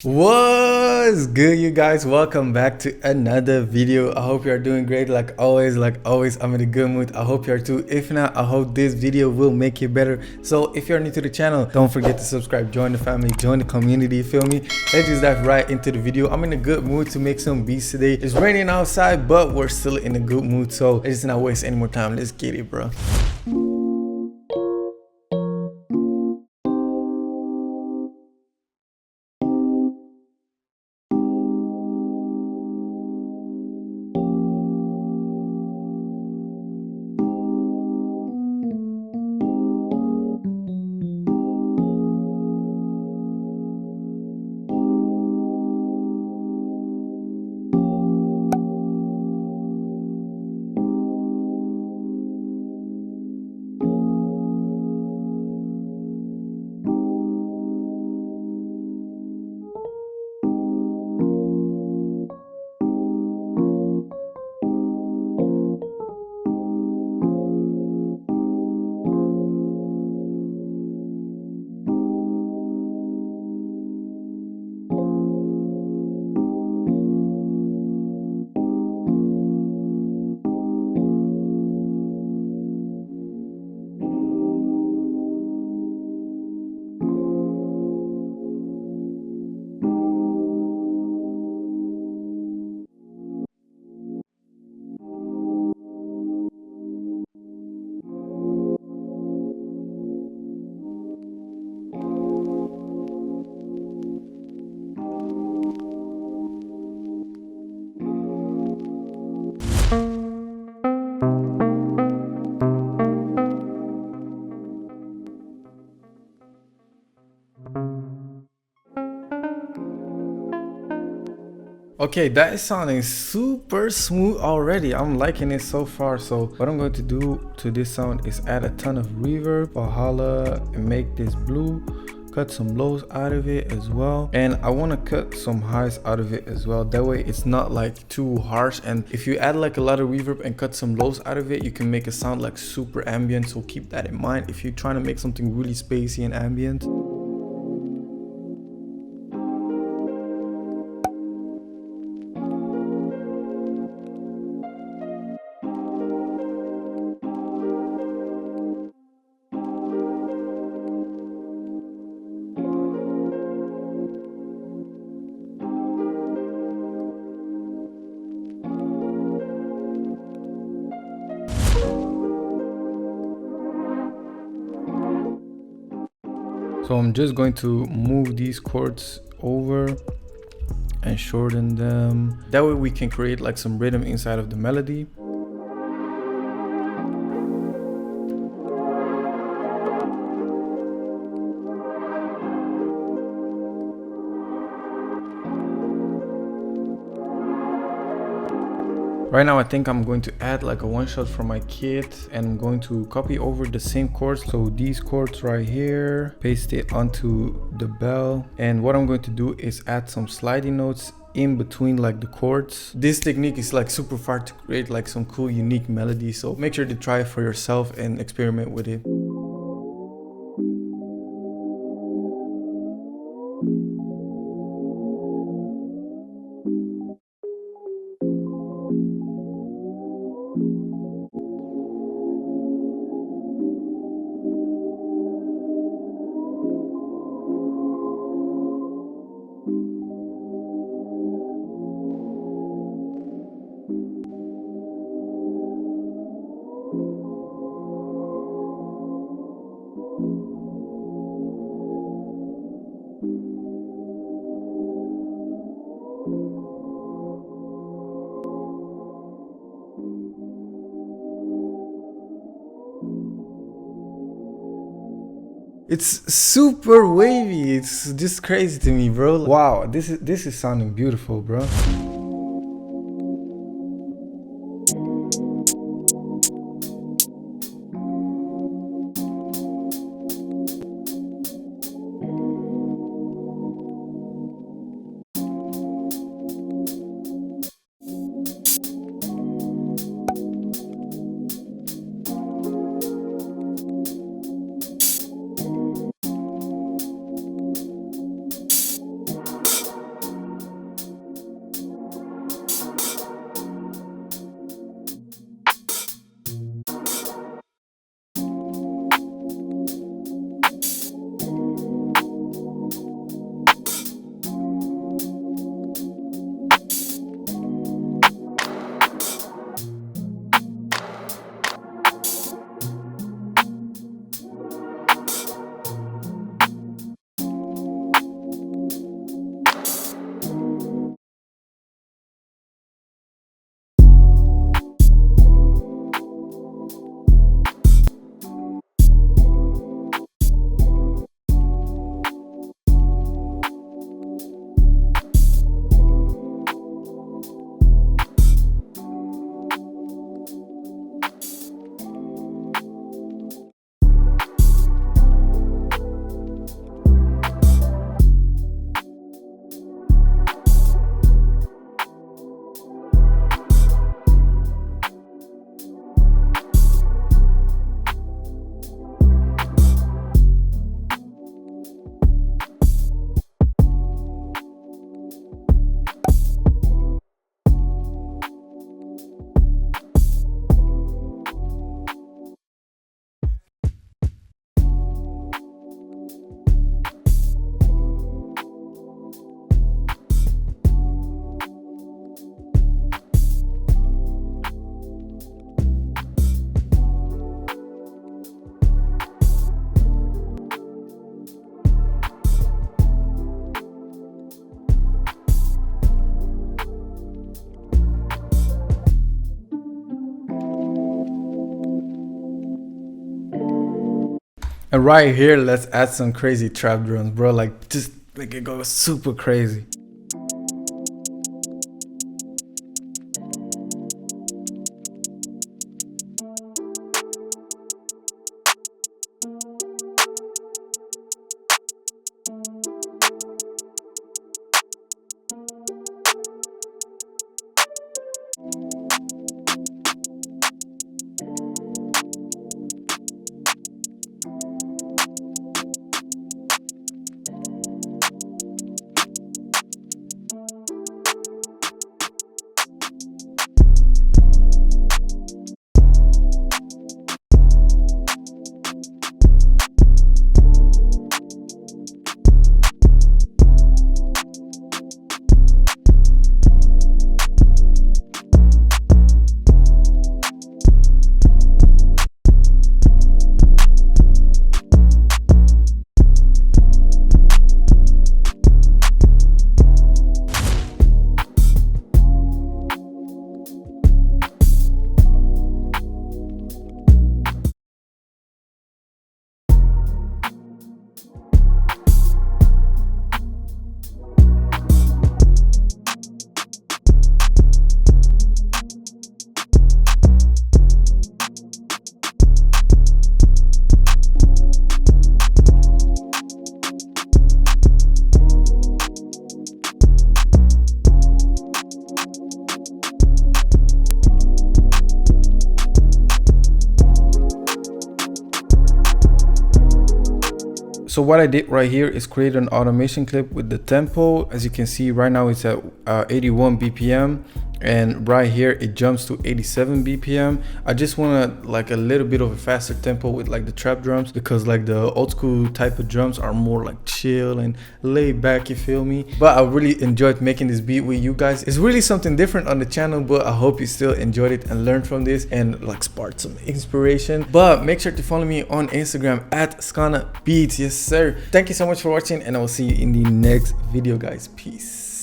What's good, you guys? Welcome back to another video. I hope you are doing great. Like always, I'm in a good mood. I hope you are too. If not, I hope this video will make you better. So if you're new to the channel, don't forget to subscribe, join the family, join the community, feel me? Let's just dive right into the video. I'm in a good mood to make some beats today. It's raining outside, but we're still in a good mood, so let's not waste any more time. Let's get it, bro. Okay, that is sounding super smooth already. I'm liking it so far. So what I'm going to do to this sound is add a ton of reverb, Valhalla, and make this blue, cut some lows out of it as well, and I want to cut some highs out of it as well. That way it's not like too harsh, and if you add like a lot of reverb and cut some lows out of it, you can make it sound like super ambient. So keep that in mind if you're trying to make something really spacey and ambient. So I'm just going to move these chords over and shorten them. That way we can create like some rhythm inside of the melody. Right now I think I'm going to add like a one shot from my kit, and I'm going to copy over the same chords. So these chords right here, paste it onto the bell, and what I'm going to do is add some sliding notes in between like the chords. This technique is like super fun to create like some cool unique melodies, so make sure to try it for yourself and experiment with it. It's super wavy. It's just crazy to me, bro. Wow, this is sounding beautiful, bro. And right here, let's add some crazy trap drums, bro. Like just make it go super crazy. So what I did right here is create an automation clip with the tempo. As you can see right now it's at 81 BPM, and right here it jumps to 87 BPM. I just want like a little bit of a faster tempo with like the trap drums, because like the old school type of drums are more like chill and laid back, you feel me? But I really enjoyed making this beat with you guys. It's really something different on the channel, but I hope you still enjoyed it and learned from this and like sparked some inspiration. But make sure to follow me on Instagram at Skana Beats. Yes sir. Thank you so much for watching, and I will see you in the next video, guys. Peace.